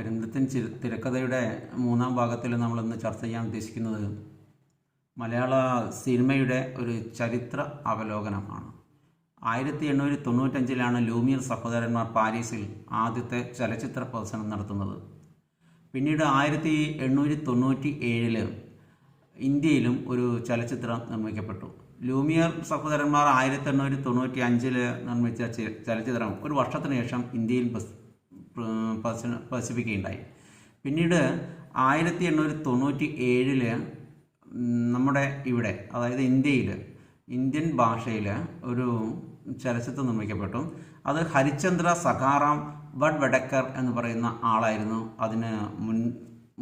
പെരുന്തച്ചൻ തിരക്കഥയുടെ മൂന്നാം ഭാഗത്തിൽ നമ്മളിന്ന് ചർച്ച ചെയ്യാൻ ഉദ്ദേശിക്കുന്നത് മലയാള സിനിമയുടെ ഒരു ചരിത്ര അവലോകനമാണ്. 1895 ലൂമിയർ സഹോദരന്മാർ പാരീസിൽ ആദ്യത്തെ ചലച്ചിത്ര പ്രദർശനം നടത്തുന്നത്. പിന്നീട് 1897 ഇന്ത്യയിലും ഒരു ചലച്ചിത്രം നിർമ്മിക്കപ്പെട്ടു. ലൂമിയർ സഹോദരന്മാർ 1895 നിർമ്മിച്ച ചലച്ചിത്രം ഒരു വർഷത്തിന് ശേഷം ഇന്ത്യയിൽ പ്രദർശിപ്പിക്കുകയുണ്ടായി. പിന്നീട് 1897 നമ്മുടെ ഇവിടെ, അതായത് ഇന്ത്യൻ ഭാഷയിൽ ഒരു ചലച്ചിത്രം നിർമ്മിക്കപ്പെട്ടു. അത് ഹരിചന്ദ്ര സഖാറാം വഡ്വഡക്കർ എന്ന് പറയുന്ന ആളായിരുന്നു അതിന്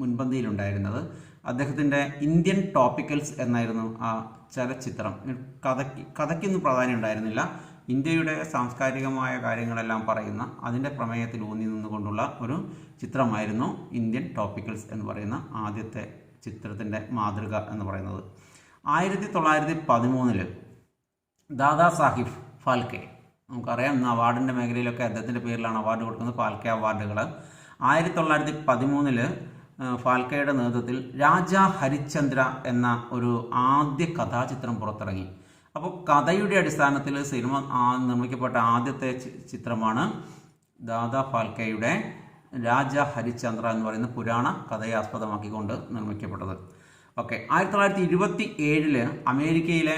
മുൻപന്തിയിലുണ്ടായിരുന്നത്. അദ്ദേഹത്തിൻ്റെ ഇന്ത്യൻ ടോപ്പിക്കൽസ് എന്നായിരുന്നു ആ ചലച്ചിത്രം. കഥയ്ക്കൊന്നും പ്രാധാന്യം ഉണ്ടായിരുന്നില്ല. ഇന്ത്യയുടെ സാംസ്കാരികമായ കാര്യങ്ങളെല്ലാം പറയുന്ന അതിൻ്റെ പ്രമേയത്തിൽ ഊന്നി നിന്നുകൊണ്ടുള്ള ഒരു ചിത്രമായിരുന്നു ഇന്ത്യൻ ടോപ്പിക്കൽസ് എന്ന് പറയുന്ന ആദ്യത്തെ ചിത്രത്തിൻ്റെ മാതൃക എന്ന് പറയുന്നത്. 1913 ദാദാ സാഹിബ് ഫാൽക്കെ, നമുക്കറിയാം ഇന്ന് അവാർഡിൻ്റെ മേഖലയിലൊക്കെ അദ്ദേഹത്തിൻ്റെ പേരിലാണ് അവാർഡ് കൊടുക്കുന്നത്, ഫാൽക്കെ അവാർഡുകൾ. 1913 ഫാൽക്കെയുടെ നേതൃത്വത്തിൽ രാജാ ഹരിചന്ദ്ര എന്ന ഒരു ആദ്യ കഥാചിത്രം പുറത്തിറങ്ങി. അപ്പോൾ കഥയുടെ അടിസ്ഥാനത്തിൽ സിനിമ നിർമ്മിക്കപ്പെട്ട ആദ്യത്തെ ചിത്രമാണ് ദാദാ ഫാൽക്കെയുടെ രാജാ ഹരിചന്ദ്ര എന്ന് പറയുന്ന പുരാണ കഥയെ ആസ്പദമാക്കിക്കൊണ്ട് നിർമ്മിക്കപ്പെട്ടത്. ഓക്കെ, 1927 അമേരിക്കയിലെ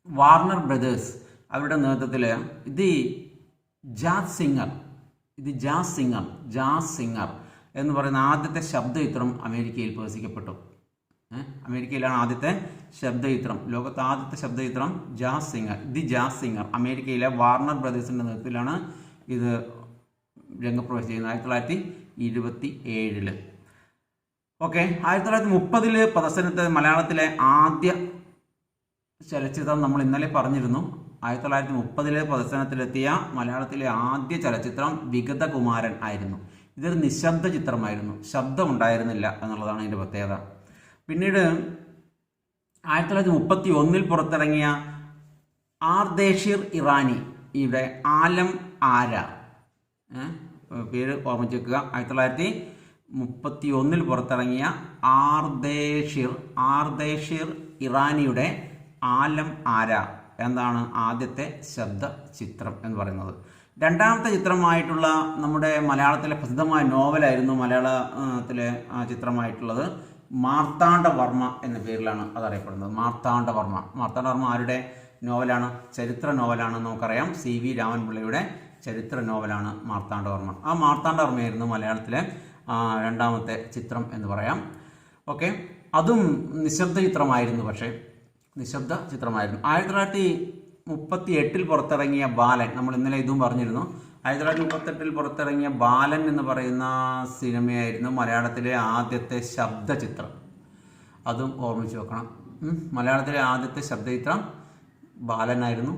വാർണർ ബ്രദേഴ്സ് അവരുടെ നേതൃത്വത്തിൽ ജാസ് സിംഗർ എന്ന് പറയുന്ന ആദ്യത്തെ ശബ്ദചിത്രം അമേരിക്കയിൽ പ്രദർശിക്കപ്പെട്ടു. അമേരിക്കയിലാണ് ആദ്യത്തെ ശബ്ദചിത്രം, ലോകത്തെ ആദ്യത്തെ ശബ്ദചിത്രം ജാസ് സിംഗർ അമേരിക്കയിലെ വാർണർ ബ്രദേഴ്സിൻ്റെ നേതൃത്വത്തിലാണ് ഇത് രംഗപ്രവേശം ചെയ്യുന്നത് 1927. ഓക്കെ, 1930 പ്രദർശനത്തെ മലയാളത്തിലെ ആദ്യ ചലച്ചിത്രം നമ്മൾ ഇന്നലെ പറഞ്ഞിരുന്നു. 1930 പ്രദർശനത്തിലെത്തിയ മലയാളത്തിലെ ആദ്യ ചലച്ചിത്രം വിഗതകുമാരൻ ആയിരുന്നു. ഇതൊരു നിശബ്ദ ചിത്രമായിരുന്നു, ശബ്ദം ഉണ്ടായിരുന്നില്ല എന്നുള്ളതാണ് ഇതിൻ്റെ പ്രത്യേകത. പിന്നീട് 1931 പുറത്തിറങ്ങിയ ആർദേഷിർ ഇറാനിയുടെ ആലം ആര, പേര് ഓർമ്മിച്ച് വെക്കുക. 1931 പുറത്തിറങ്ങിയ ആർദേഷിർ ഇറാനിയുടെ ആലം ആര എന്താണ് ആദ്യത്തെ ശബ്ദ ചിത്രം എന്ന് പറയുന്നത്. രണ്ടാമത്തെ ചിത്രമായിട്ടുള്ള നമ്മുടെ മലയാളത്തിലെ പ്രസിദ്ധമായ നോവലായിരുന്നു മലയാളത്തിലെ ചിത്രമായിട്ടുള്ളത് മാർത്താണ്ഡവർമ്മ എന്ന പേരിലാണ് അതറിയപ്പെടുന്നത്. മാർത്താണ്ഡവർമ്മ ആരുടെ നോവലാണ്? ചരിത്ര നോവലാണ്. നമുക്കറിയാം CV രാമൻപിള്ളയുടെ ചരിത്ര നോവലാണ് മാർത്താണ്ഡവർമ്മ. ആ മാർത്താണ്ഡവർമ്മയായിരുന്നു മലയാളത്തിലെ രണ്ടാമത്തെ ചിത്രം എന്ന് പറയാം. ഓക്കെ, അതും നിശബ്ദ ചിത്രമായിരുന്നു. 1938 പുറത്തിറങ്ങിയ ബാലൻ, നമ്മൾ ഇന്നലെ ഇതും പറഞ്ഞിരുന്നു. 1938 പുറത്തിറങ്ങിയ ബാലൻ എന്ന് പറയുന്ന സിനിമയായിരുന്നു മലയാളത്തിലെ ആദ്യത്തെ ശബ്ദചിത്രം. അതും ഓർമ്മിച്ച് വെക്കണം. മലയാളത്തിലെ ആദ്യത്തെ ശബ്ദചിത്രം ബാലനായിരുന്നു,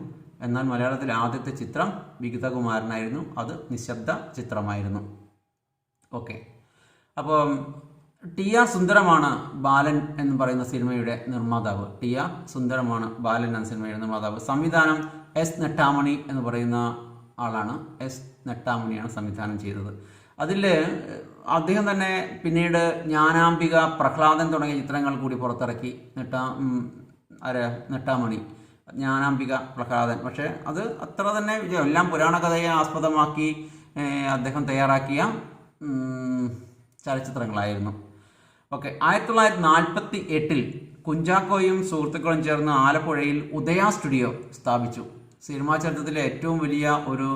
എന്നാൽ മലയാളത്തിലെ ആദ്യത്തെ ചിത്രം വിഗതകുമാരനായിരുന്നു. അത് നിശബ്ദ ചിത്രമായിരുന്നു. ഓക്കെ, അപ്പോൾ TR സുന്ദരമാണ് ബാലൻ എന്ന് പറയുന്ന സിനിമയുടെ നിർമ്മാതാവ്. TR സുന്ദരമാണ് ബാലൻ എന്ന സിനിമയുടെ നിർമ്മാതാവ്. സംവിധാനം S നെട്ടാമണി എന്ന് പറയുന്ന ആളാണ്. S നെട്ടാമണിയാണ് സംവിധാനം ചെയ്തത്. അതിൽ അദ്ദേഹം തന്നെ പിന്നീട് ജ്ഞാനാംബിക, പ്രഹ്ലാദൻ തുടങ്ങിയ ചിത്രങ്ങൾ കൂടി പുറത്തിറക്കി. നെട്ടാമണി, ജ്ഞാനാംബിക, പ്രഹ്ലാദൻ. പക്ഷേ അത് അത്ര തന്നെ എല്ലാം പുരാണ കഥയെ ആസ്പദമാക്കി അദ്ദേഹം തയ്യാറാക്കിയ ചലച്ചിത്രങ്ങളായിരുന്നു. ഓക്കെ, 1948 കുഞ്ചാക്കോയും സുഹൃത്തുക്കളും ചേർന്ന് ആലപ്പുഴയിൽ ഉദയ സ്റ്റുഡിയോ സ്ഥാപിച്ചു. സിനിമാ ചരിത്രത്തിലെ ഏറ്റവും വലിയ ഒരു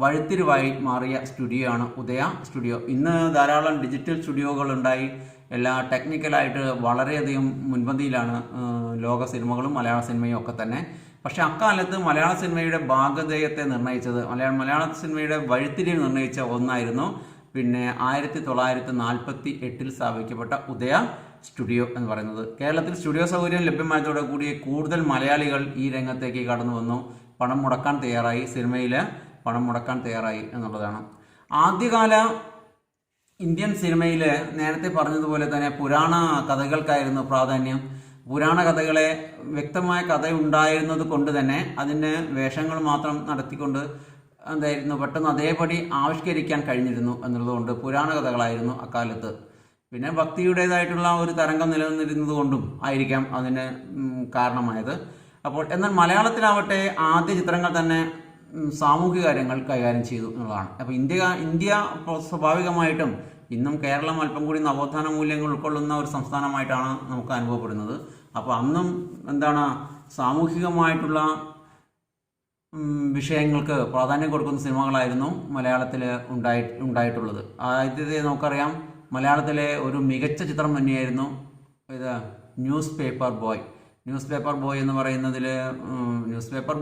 വഴിത്തിരിവായി മാറിയ സ്റ്റുഡിയോ ആണ് ഉദയ സ്റ്റുഡിയോ. ഇന്ന് ധാരാളം ഡിജിറ്റൽ സ്റ്റുഡിയോകൾ ഉണ്ടായി. എല്ലാ ടെക്നിക്കലായിട്ട് വളരെയധികം മുൻപന്തിയിലാണ് ലോക സിനിമകളും മലയാള സിനിമയും ഒക്കെ തന്നെ. പക്ഷെ അക്കാലത്ത് മലയാള സിനിമയുടെ ഭാഗധേയത്തെ നിർണ്ണയിച്ചത്, മലയാള സിനിമയുടെ വഴിത്തിരിവ് നിർണ്ണയിച്ച ഒന്നായിരുന്നു 1948 സ്ഥാപിക്കപ്പെട്ട ഉദയ സ്റ്റുഡിയോ എന്ന് പറയുന്നത്. കേരളത്തിൽ സ്റ്റുഡിയോ സൗകര്യം ലഭ്യമായതോടെ കൂടി കൂടുതൽ മലയാളികൾ ഈ രംഗത്തേക്ക് കടന്നു വന്നു. പണം മുടക്കാൻ തയ്യാറായി എന്നുള്ളതാണ്. ആദ്യകാല ഇന്ത്യൻ സിനിമയിൽ നേരത്തെ പറഞ്ഞതുപോലെ തന്നെ പുരാണ കഥകൾക്കായിരുന്നു പ്രാധാന്യം. പുരാണ കഥകളെ വ്യക്തമായ കഥ ഉണ്ടായിരുന്നത് കൊണ്ട് തന്നെ അതിന് വേഷങ്ങൾ മാത്രം നടത്തിക്കൊണ്ട് എന്തായിരുന്നു പെട്ടെന്ന് അതേപടി ആവിഷ്കരിക്കാൻ കഴിഞ്ഞിരുന്നു എന്നുള്ളതുകൊണ്ട് പുരാണ കഥകളായിരുന്നു അക്കാലത്ത്. പിന്നെ ഭക്തിയുടേതായിട്ടുള്ള ഒരു തരംഗം നിലനിന്നിരുന്നത് കൊണ്ടും ആയിരിക്കാം അതിന് കാരണമായത്. അപ്പോൾ എന്നാൽ മലയാളത്തിലാവട്ടെ ആദ്യ ചിത്രങ്ങൾ തന്നെ സാമൂഹിക കാര്യങ്ങൾ കൈകാര്യം ചെയ്തു എന്നുള്ളതാണ്. അപ്പോൾ ഇന്ത്യ സ്വാഭാവികമായിട്ടും ഇന്നും കേരളം അല്പം കൂടി നവോത്ഥാന മൂല്യങ്ങൾ ഉൾക്കൊള്ളുന്ന ഒരു സംസ്ഥാനമായിട്ടാണ് നമുക്ക് അനുഭവപ്പെടുന്നത്. അപ്പോൾ അന്നും എന്താണ് സാമൂഹികമായിട്ടുള്ള വിഷയങ്ങൾക്ക് പ്രാധാന്യം കൊടുക്കുന്ന സിനിമകളായിരുന്നു മലയാളത്തിൽ ഉണ്ടായിട്ടുള്ളത്. ആദ്യത്തെ നമുക്കറിയാം മലയാളത്തിലെ ഒരു മികച്ച ചിത്രം തന്നെയായിരുന്നു ഇത് news paper boy. News paper boy എന്ന് പറയുന്നതിൽ ന്യൂസ് പേപ്പർ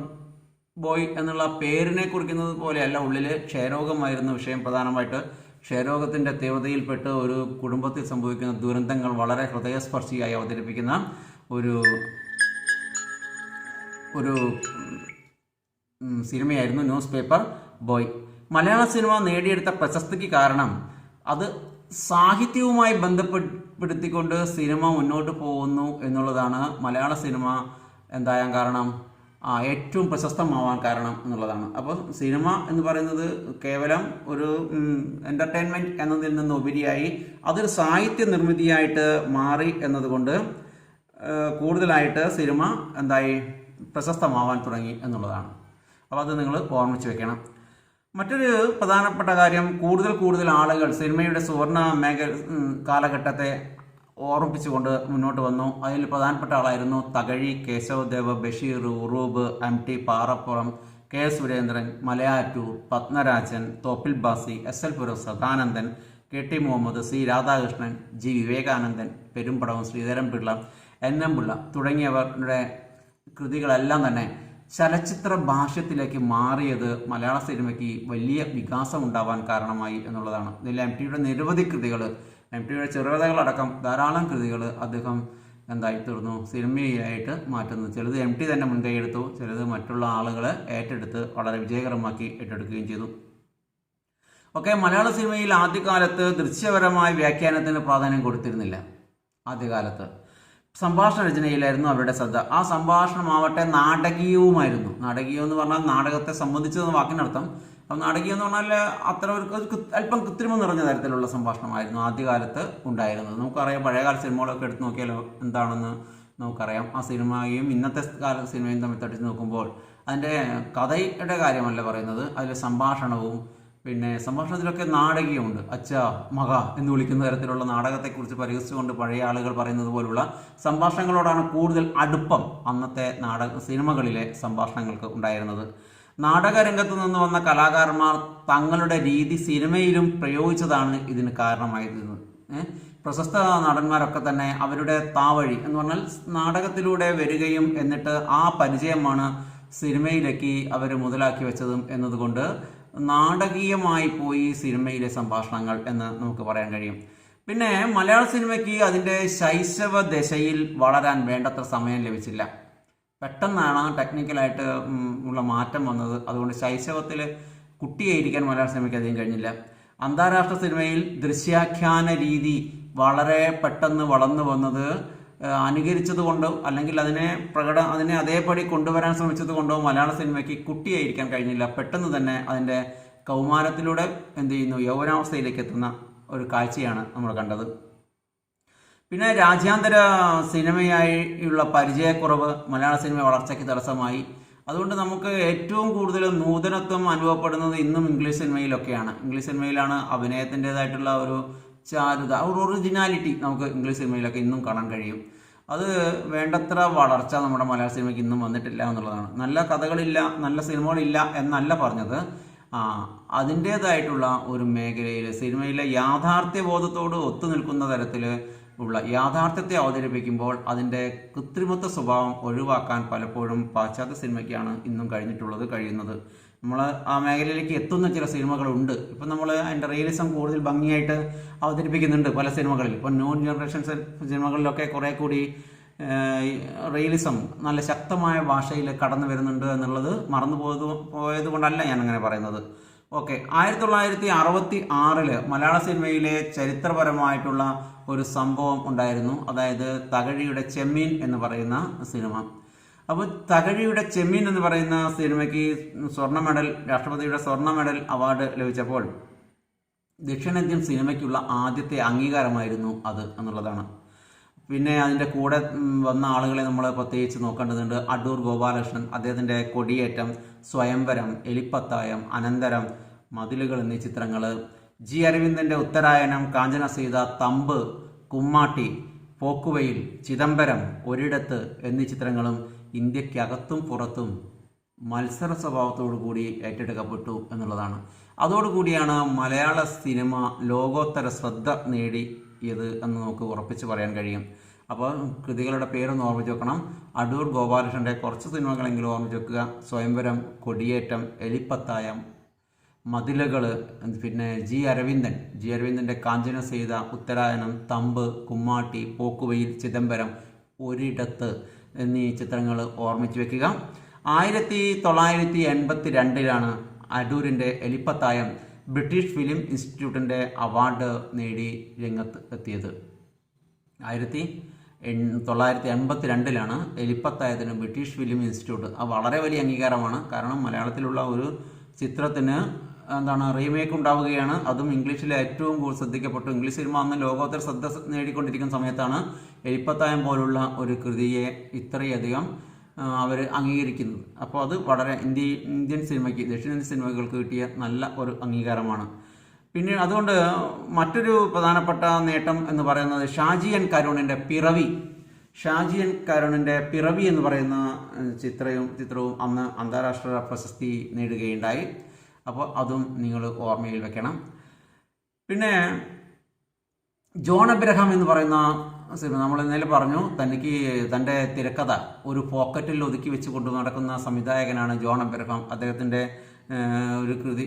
ബോയ് എന്നുള്ള പേരിനെ കുറിക്കുന്നത് പോലെയല്ല, ഉള്ളിൽ ക്ഷയരോഗമായിരുന്നു വിഷയം. പ്രധാനമായിട്ട് ക്ഷയരോഗത്തിൻ്റെ തീവ്രതയിൽപ്പെട്ട് ഒരു കുടുംബത്തിൽ സംഭവിക്കുന്ന ദുരന്തങ്ങൾ വളരെ ഹൃദയസ്പർശിയായി അവതരിപ്പിക്കുന്ന ഒരു സിനിമയായിരുന്നു ന്യൂസ് പേപ്പർ ബോയ്. മലയാള സിനിമ നേടിയെടുത്ത പ്രശസ്തിക്ക് കാരണം അത് സാഹിത്യവുമായി ബന്ധപ്പെടുത്തിക്കൊണ്ട് സിനിമ മുന്നോട്ട് പോകുന്നു എന്നുള്ളതാണ്. മലയാള സിനിമ എന്തായാൻ കാരണം, ഏറ്റവും പ്രശസ്തമാവാൻ കാരണം എന്നുള്ളതാണ്. അപ്പോൾ സിനിമ എന്ന് പറയുന്നത് കേവലം ഒരു എൻ്റർടൈൻമെൻറ്റ് എന്നതിൽ നിന്ന് ഉപരിയായി അതൊരു സാഹിത്യ നിർമ്മിതിയായിട്ട് മാറി എന്നതുകൊണ്ട് കൂടുതലായിട്ട് സിനിമ എന്തായി പ്രശസ്തമാവാൻ തുടങ്ങി എന്നുള്ളതാണ്. അപ്പോൾ അത് നിങ്ങൾ ഓർമ്മിച്ച് വെക്കണം. മറ്റൊരു പ്രധാനപ്പെട്ട കാര്യം, കൂടുതൽ ആളുകൾ സിനിമയുടെ സുവർണ കാലഘട്ടത്തെ ഓർമ്മിപ്പിച്ചുകൊണ്ട് മുന്നോട്ട് വന്നു. അതിൽ പ്രധാനപ്പെട്ട ആളായിരുന്നു തകഴി, കേശവ് ദേവ്, ബഷീർ, ഉറൂബ്, MT പാറപ്പുറം, K. സുരേന്ദ്രൻ, മലയാറ്റൂർ, പത്മരാജൻ, തോപ്പിൽ ബാസി, SL പുരം Sadanandan, KT Muhammad, C. Radhakrishnan, G. വിവേകാനന്ദൻ, പെരുമ്പടവം ശ്രീധരൻപിള്ള, NM പിള്ള തുടങ്ങിയവരുടെ കൃതികളെല്ലാം തന്നെ ചലച്ചിത്ര ഭാഷ്യത്തിലേക്ക് മാറിയത് മലയാള സിനിമയ്ക്ക് വലിയ വികാസം ഉണ്ടാവാൻ കാരണമായി എന്നുള്ളതാണ്. ഇതിൽ MTയുടെ നിരവധി കൃതികൾ, MTയുടെ ചെറുകഥകളടക്കം ധാരാളം കൃതികൾ അദ്ദേഹം എന്തായി തീർന്നു സിനിമയായിട്ട് മാറ്റുന്നു. ചിലത് MT തന്നെ മുൻകൈയെടുത്തു, ചിലത് മറ്റുള്ള ആളുകൾ ഏറ്റെടുത്ത് വളരെ വിജയകരമാക്കി ഏറ്റെടുക്കുകയും ചെയ്തു. ഓക്കെ, മലയാള സിനിമയിൽ ആദ്യകാലത്ത് ദൃശ്യപരമായ വ്യാഖ്യാനത്തിന് പ്രാധാന്യം കൊടുത്തിരുന്നില്ല. ആദ്യകാലത്ത് സംഭാഷണ രചനയിലായിരുന്നു അവരുടെ ശ്രദ്ധ. ആ സംഭാഷണമാവട്ടെ നാടകീയവുമായിരുന്നു. നാടകീയം എന്ന് പറഞ്ഞാൽ നാടകത്തെ സംബന്ധിച്ചെന്ന വാക്കിനർത്ഥം. അപ്പം നാടകീയം എന്ന് പറഞ്ഞാൽ അത്ര ഒരു അല്പം കൃത്രിമം നിറഞ്ഞ തരത്തിലുള്ള സംഭാഷണമായിരുന്നു ആദ്യകാലത്ത് ഉണ്ടായിരുന്നത്. നമുക്കറിയാം, പഴയകാല സിനിമകളൊക്കെ എടുത്ത് നോക്കിയാലോ എന്താണെന്ന് നമുക്കറിയാം. ആ സിനിമയും ഇന്നത്തെ കാല സിനിമയും തമ്മിൽ തട്ടിച്ച് നോക്കുമ്പോൾ അതിൻ്റെ കഥയുടെ കാര്യമല്ല പറയുന്നത്, അതിലെ സംഭാഷണവും പിന്നെ സംഭാഷണത്തിലൊക്കെ നാടകീയമുണ്ട്. അച്ഛ മക എന്ന് വിളിക്കുന്ന തരത്തിലുള്ള നാടകത്തെക്കുറിച്ച് പരിഹസിച്ചുകൊണ്ട് പഴയ ആളുകൾ പറയുന്നത് പോലുള്ള സംഭാഷണങ്ങളോടാണ് കൂടുതൽ അടുപ്പം അന്നത്തെ സിനിമകളിലെ സംഭാഷണങ്ങൾക്ക് ഉണ്ടായിരുന്നത്. നാടകരംഗത്തു നിന്ന് വന്ന കലാകാരന്മാർ തങ്ങളുടെ രീതി സിനിമയിലും പ്രയോഗിച്ചതാണ് ഇതിന് കാരണമായിരുന്നത്. പ്രശസ്ത നടന്മാരൊക്കെ തന്നെ അവരുടെ താവഴി എന്ന് പറഞ്ഞാൽ നാടകത്തിലൂടെ വരികയും എന്നിട്ട് ആ പരിചയമാണ് സിനിമയിലേക്ക് അവർ മുതലാക്കി വെച്ചതും എന്നതുകൊണ്ട് നാടകീയമായി പോയി സിനിമയിലെ സംഭാഷണങ്ങൾ എന്ന് നമുക്ക് പറയാൻ കഴിയും. പിന്നെ മലയാള സിനിമയ്ക്ക് അതിൻ്റെ ശൈശവ ദശയിൽ വളരാൻ വേണ്ടത്ര സമയം ലഭിച്ചില്ല. പെട്ടെന്നാണ് ടെക്നിക്കലായിട്ട് ഉള്ള മാറ്റം വന്നത്. അതുകൊണ്ട് ശൈശവത്തിൽ കുട്ടിയായിരിക്കാൻ മലയാള സിനിമയ്ക്ക് അധികം കഴിഞ്ഞില്ല. അന്താരാഷ്ട്ര സിനിമയിൽ ദൃശ്യാഖ്യാന രീതി വളരെ പെട്ടെന്ന് വളർന്നു വന്നത് അനുകരിച്ചത് കൊണ്ടോ അല്ലെങ്കിൽ അതിനെ അതേപടി കൊണ്ടുവരാൻ ശ്രമിച്ചത് കൊണ്ടോ മലയാള സിനിമയ്ക്ക് കുട്ടിയായിരിക്കാൻ കഴിഞ്ഞില്ല. പെട്ടെന്ന് തന്നെ അതിൻ്റെ കൗമാരത്തിലൂടെ എന്ത് ചെയ്യുന്നു, യൗവനാവസ്ഥയിലേക്ക് എത്തുന്ന ഒരു കാഴ്ചയാണ് നമ്മൾ കണ്ടത്. പിന്നെ രാജ്യാന്തര സിനിമയായുള്ള പരിചയക്കുറവ് മലയാള സിനിമ വളർച്ചയ്ക്ക് തടസ്സമായി. അതുകൊണ്ട് നമുക്ക് ഏറ്റവും കൂടുതൽ നൂതനത്വം അനുഭവപ്പെടുന്നത് ഇന്നും ഇംഗ്ലീഷ് സിനിമയിലൊക്കെയാണ്. ഇംഗ്ലീഷ് സിനിമയിലാണ് അഭിനയത്തിൻ്റെതായിട്ടുള്ള ഒരു ചാരുത, ഒരു ഒറിജിനാലിറ്റി നമുക്ക് ഇംഗ്ലീഷ് സിനിമയിലൊക്കെ ഇന്നും കാണാൻ കഴിയും. അത് വേണ്ടത്ര വളർച്ച നമ്മുടെ മലയാള സിനിമയ്ക്ക് ഇന്നും വന്നിട്ടില്ല എന്നുള്ളതാണ്. നല്ല കഥകളില്ല, നല്ല സിനിമകളില്ല എന്നല്ല പറഞ്ഞത്. അതിൻ്റേതായിട്ടുള്ള ഒരു മേഖലയിൽ സിനിമയിലെ യാഥാർത്ഥ്യബോധത്തോട് ഒത്തുനിൽക്കുന്ന തരത്തിൽ ഉള്ള യാഥാർത്ഥ്യത്തെ അവതരിപ്പിക്കുമ്പോൾ അതിൻ്റെ കൃത്രിമത്വ സ്വഭാവം ഒഴിവാക്കാൻ പലപ്പോഴും പാശ്ചാത്യ സിനിമയ്ക്കാണ് ഇന്നും കഴിയുന്നത്. നമ്മൾ ആ മേഖലയിലേക്ക് എത്തുന്ന ചില സിനിമകളുണ്ട്. ഇപ്പം നമ്മൾ അതിൻ്റെ റിയലിസം കൂടുതൽ ഭംഗിയായിട്ട് അവതരിപ്പിക്കുന്നുണ്ട് പല സിനിമകളിൽ. ഇപ്പം ന്യൂ ജനറേഷൻ സിനിമകളിലൊക്കെ കുറേ കൂടി റിയലിസം നല്ല ശക്തമായ ഭാഷയിൽ കടന്നു വരുന്നുണ്ട് എന്നുള്ളത് പോയത് കൊണ്ടല്ല ഞാൻ അങ്ങനെ പറയുന്നത്. ഓക്കെ, 1966 മലയാള സിനിമയിലെ ചരിത്രപരമായിട്ടുള്ള ഒരു സംഭവം ഉണ്ടായിരുന്നു. അതായത് തകഴിയുടെ ചെമ്മീൻ എന്ന് പറയുന്ന സിനിമ. അപ്പോൾ തകഴിയുടെ ചെമ്മീൻ എന്ന് പറയുന്ന സിനിമയ്ക്ക് സ്വർണ്ണ മെഡൽ, രാഷ്ട്രപതിയുടെ സ്വർണ്ണ മെഡൽ അവാർഡ് ലഭിച്ചപ്പോൾ ദക്ഷിണേന്ത്യൻ സിനിമയ്ക്കുള്ള ആദ്യത്തെ അംഗീകാരമായിരുന്നു അത് എന്നുള്ളതാണ്. പിന്നെ അതിൻ്റെ കൂടെ വന്ന ആളുകളെ നമ്മൾ പ്രത്യേകിച്ച് നോക്കേണ്ടതുണ്ട്. അടൂർ ഗോപാലകൃഷ്ണൻ, അദ്ദേഹത്തിൻ്റെ കൊടിയേറ്റം, സ്വയംവരം, എലിപ്പത്തായം, അനന്തരം, മതിലുകൾ എന്നീ ചിത്രങ്ങൾ, ജി അരവിന്ദൻ്റെ ഉത്തരായനം, കാഞ്ചന സീത, തമ്പ്, കുമ്മാട്ടി, പോക്കുവെയിൽ, ചിദംബരം, ഒരിടത്ത് എന്നീ ചിത്രങ്ങളും ഇന്ത്യക്കകത്തും പുറത്തും മത്സര സ്വഭാവത്തോടു കൂടി ഏറ്റെടുക്കപ്പെട്ടു എന്നുള്ളതാണ്. അതോടുകൂടിയാണ് മലയാള സിനിമ ലോകോത്തര ശ്രദ്ധ നേടിയത് എന്ന് നമുക്ക് ഉറപ്പിച്ച് പറയാൻ കഴിയും. അപ്പോൾ കൃതികളുടെ പേരൊന്ന് ഓർമ്മിച്ച് വെക്കണം. അടൂർ ഗോപാലകൃഷ്ണൻ്റെ കുറച്ച് സിനിമകളെങ്കിലും ഓർമ്മിച്ച് വെക്കുക. സ്വയംവരം, കൊടിയേറ്റം, എലിപ്പത്തായം, മതിലുകൾ, പിന്നെ ജി അരവിന്ദൻ്റെ കാഞ്ചന സീത, ഉത്തരായനം, തമ്പ്, കുമ്മാട്ടി, പോക്കുവെയിൽ, ചിദംബരം, ഒരിടത്ത് എന്നീ ചിത്രങ്ങൾ ഓർമ്മിച്ച് വെക്കുക. 1982 അടൂരിൻ്റെ എലിപ്പത്തായം ബ്രിട്ടീഷ് ഫിലിം ഇൻസ്റ്റിറ്റ്യൂട്ടിൻ്റെ അവാർഡ് നേടി രംഗത്ത് എത്തിയത്. 1982 എലിപ്പത്തായത്തിന് ബ്രിട്ടീഷ് ഫിലിം ഇൻസ്റ്റിറ്റ്യൂട്ട്, അത് വളരെ വലിയ അംഗീകാരമാണ്. കാരണം മലയാളത്തിലുള്ള ഒരു ചിത്രത്തിന് റീമേക്ക് ഉണ്ടാവുകയാണ്, അതും ഇംഗ്ലീഷിൽ ഏറ്റവും കൂടുതൽ ശ്രദ്ധിക്കപ്പെട്ടു. ഇംഗ്ലീഷ് സിനിമ അന്ന് ലോകോത്തര ശ്രദ്ധ നേടിക്കൊണ്ടിരിക്കുന്ന സമയത്താണ് എലിപ്പത്തായം പോലുള്ള ഒരു കൃതിയെ ഇത്രയധികം അവർ അംഗീകരിക്കുന്നത്. അപ്പോൾ അത് വളരെ ഇന്ത്യൻ സിനിമയ്ക്ക്, ദക്ഷിണേന്ത്യൻ സിനിമകൾക്ക് കിട്ടിയ നല്ല ഒരു അംഗീകാരമാണ്. പിന്നെ അതുകൊണ്ട് മറ്റൊരു പ്രധാനപ്പെട്ട നേട്ടം എന്ന് പറയുന്നത് ഷാജി എൻ കരുണിൻ്റെ പിറവി എന്ന് പറയുന്ന ചിത്രവും അന്ന് അന്താരാഷ്ട്ര പ്രശസ്തി നേടുകയുണ്ടായി. അപ്പോൾ അതും നിങ്ങൾ ഓർമ്മയിൽ വെക്കണം. പിന്നെ ജോൺ എബ്രഹാം എന്ന് പറയുന്ന സിനിമ, നമ്മൾ ഇന്നലെ പറഞ്ഞു, തൻ്റെ തിരക്കഥ ഒരു പോക്കറ്റിൽ ഒതുക്കി വെച്ച് കൊണ്ടു നടക്കുന്ന സംവിധായകനാണ് ജോൺ എബ്രഹാം. അദ്ദേഹത്തിൻ്റെ ഒരു കൃതി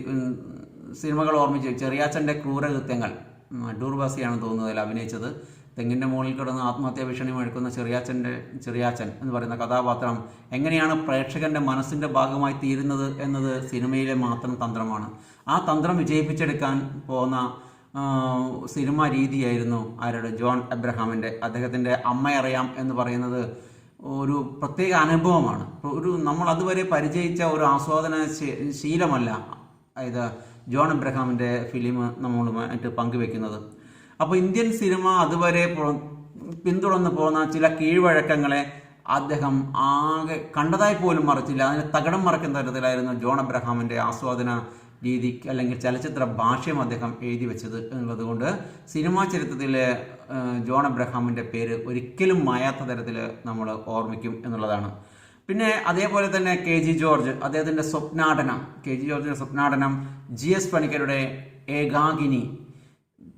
സിനിമകൾ ഓർമ്മിച്ച്, ചെറിയാച്ചൻ്റെ ക്രൂരകൃത്യങ്ങൾ, അടൂർ ബാസിയാണ് തോന്നുന്നത് അതിൽ അഭിനയിച്ചത്. തെങ്ങിൻ്റെ മുകളിൽ കിടന്ന് ആത്മഹത്യാ ഭീഷണി മുഴക്കുന്ന ചെറിയാച്ചൻ എന്ന് പറയുന്ന കഥാപാത്രം എങ്ങനെയാണ് പ്രേക്ഷകൻ്റെ മനസ്സിൻ്റെ ഭാഗമായി തീരുന്നത് എന്നത് സിനിമയിലെ മാത്രം തന്ത്രമാണ്. ആ തന്ത്രം വിജയിപ്പിച്ചെടുക്കാൻ പോകുന്ന സിനിമാ രീതിയായിരുന്നു ജോൺ എബ്രഹാമിൻ്റെ. അദ്ദേഹത്തിൻ്റെ അമ്മയറിയാം എന്ന് പറയുന്നത് ഒരു പ്രത്യേക അനുഭവമാണ്. നമ്മൾ അതുവരെ പരിചയിച്ച ഒരു ആസ്വാദന ശീലമല്ല ഇത് ജോൺ എബ്രഹാമിൻ്റെ ഫിലിം നമ്മളുമായിട്ട് പങ്കുവെക്കുന്നത്. അപ്പോൾ ഇന്ത്യൻ സിനിമ അതുവരെ പിന്തുടർന്ന് പോകുന്ന ചില കീഴ്വഴക്കങ്ങളെ അദ്ദേഹം ആകെ കണ്ടതായി പോലും മറച്ചില്ല. അതിന് തകിടം മറക്കുന്ന തരത്തിലായിരുന്നു ജോൺ എബ്രഹാമിൻ്റെ ആസ്വാദന രീതി അല്ലെങ്കിൽ ചലച്ചിത്ര ഭാഷ്യം അദ്ദേഹം എഴുതി വെച്ചത് എന്നുള്ളത് കൊണ്ട് സിനിമാ ചരിത്രത്തിലെ ജോൺ എബ്രഹാമിൻ്റെ പേര് ഒരിക്കലും മായാത്ത തരത്തിൽ നമ്മൾ ഓർമ്മിക്കും എന്നുള്ളതാണ്. പിന്നെ അതേപോലെ തന്നെ KG ജോർജ്, അദ്ദേഹത്തിൻ്റെ സ്വപ്നാടനം, GS പണിക്കരുടെ ഏകാകിനി,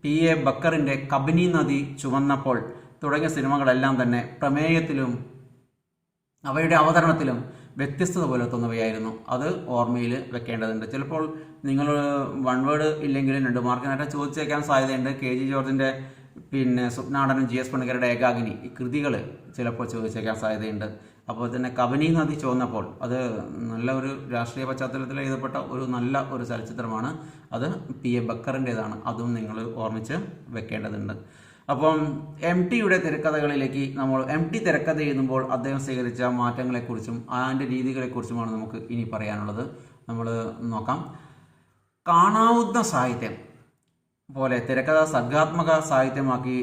PA ബക്കറിൻ്റെ കബനി നദി ചുവന്നപ്പോൾ തുടങ്ങിയ സിനിമകളെല്ലാം തന്നെ പ്രമേയത്തിലും അവയുടെ അവതരണത്തിലും വ്യത്യസ്തത പുലർത്തുന്നവയായിരുന്നു. അത് ഓർമ്മയിൽ വെക്കേണ്ടതുണ്ട്. ചിലപ്പോൾ നിങ്ങൾ വൺ വേർഡ് ഇല്ലെങ്കിലും 2 മാർക്കിനായിട്ട് ചോദിച്ചേക്കാൻ സാധ്യതയുണ്ട്. KG ജോർജിൻ്റെ പിന്നെ സ്വപ്നാടനം, GS പണിക്കരുടെ ഏകാകിനി, ഈ കൃതികൾ ചിലപ്പോൾ ചോദിച്ചേക്കാൻ സാധ്യതയുണ്ട്. അപ്പോൾ തന്നെ കബനി നദി ചുവന്നപ്പോൾ അത് നല്ല ഒരു രാഷ്ട്രീയ പശ്ചാത്തലത്തിൽ എഴുതപ്പെട്ട ഒരു നല്ല ഒരു ചലച്ചിത്രമാണ്. അത് PA ബക്കറിൻ്റെതാണ്. അതും നിങ്ങൾ ഓർമ്മിച്ച് വെക്കേണ്ടതുണ്ട്. അപ്പം MTയുടെ തിരക്കഥകളിലേക്ക് MT തിരക്കഥ എഴുതുമ്പോൾ അദ്ദേഹം സ്വീകരിച്ച മാറ്റങ്ങളെക്കുറിച്ചും അതിൻ്റെ രീതികളെക്കുറിച്ചുമാണ് നമുക്ക് ഇനി പറയാനുള്ളത്. നമ്മൾ നോക്കാം. കാണാവുന്ന സാഹിത്യം പോലെ തിരക്കഥ സർഗാത്മക സാഹിത്യമാക്കി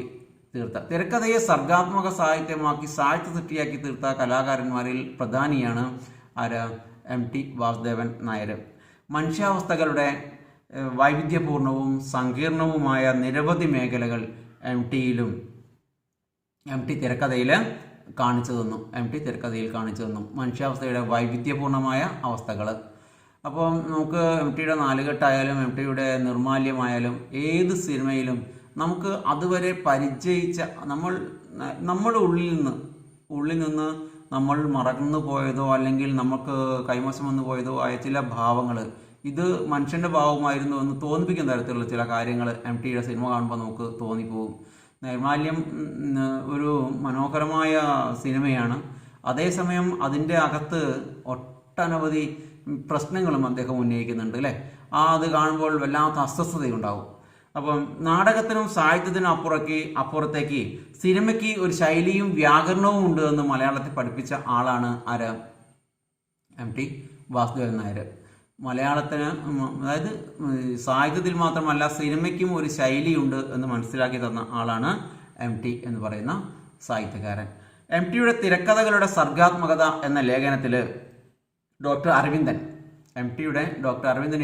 തീർത്ത, തിരക്കഥയെ സർഗാത്മക സാഹിത്യമാക്കി സാഹിത്യ സൃഷ്ടിയാക്കി തീർത്ത കലാകാരന്മാരിൽ പ്രധാനിയാണ് MT വാസുദേവൻ നായർ. മനുഷ്യാവസ്ഥകളുടെ വൈവിധ്യപൂർണവും സങ്കീർണവുമായ നിരവധി മേഖലകൾ MT തിരക്കഥയിൽ കാണിച്ചു തന്നു. മനുഷ്യാവസ്ഥയുടെ വൈവിധ്യപൂർണമായ അവസ്ഥകൾ. അപ്പോൾ നമുക്ക് MTയുടെ നാലുകെട്ടായാലും MTയുടെ നിർമാല്യമായാലും ഏത് സിനിമയിലും നമുക്ക് അതുവരെ പരിചയിച്ച നമ്മുടെ ഉള്ളിൽ നിന്ന് നമ്മൾ മറന്നു പോയതോ അല്ലെങ്കിൽ നമുക്ക് കൈമോശം വന്നു പോയതോ ആയ ചില ഭാവങ്ങൾ, ഇത് മനുഷ്യൻ്റെ ഭാവമായിരുന്നു എന്ന് തോന്നിപ്പിക്കുന്ന തരത്തിലുള്ള ചില കാര്യങ്ങൾ MTയുടെ സിനിമ കാണുമ്പോൾ നമുക്ക് തോന്നിപ്പോകും. നിർമാല്യം ഒരു മനോഹരമായ സിനിമയാണ്. അതേസമയം അതിൻ്റെ അകത്ത് ഒട്ടനവധി പ്രശ്നങ്ങളും അദ്ദേഹം ഉന്നയിക്കുന്നുണ്ട് അല്ലേ. അത് കാണുമ്പോൾ വല്ലാത്ത അസ്വസ്ഥതയുണ്ടാവും. അപ്പം നാടകത്തിനും സാഹിത്യത്തിനും അപ്പുറത്തേക്ക് സിനിമയ്ക്ക് ഒരു ശൈലിയും വ്യാകരണവും ഉണ്ട് എന്ന് മലയാളത്തിൽ പഠിപ്പിച്ച ആളാണ് ആര്? MT വാസുദേവൻ നായർ. മലയാളത്തിന് അതായത് സാഹിത്യത്തിൽ മാത്രമല്ല സിനിമയ്ക്കും ഒരു ശൈലിയുണ്ട് എന്ന് മനസ്സിലാക്കി തന്ന ആളാണ് MT എന്ന് പറയുന്ന സാഹിത്യകാരൻ. MTയുടെ തിരക്കഥകളുടെ സർഗാത്മകത എന്ന ലേഖനത്തിൽ ഡോക്ടർ അരവിന്ദൻ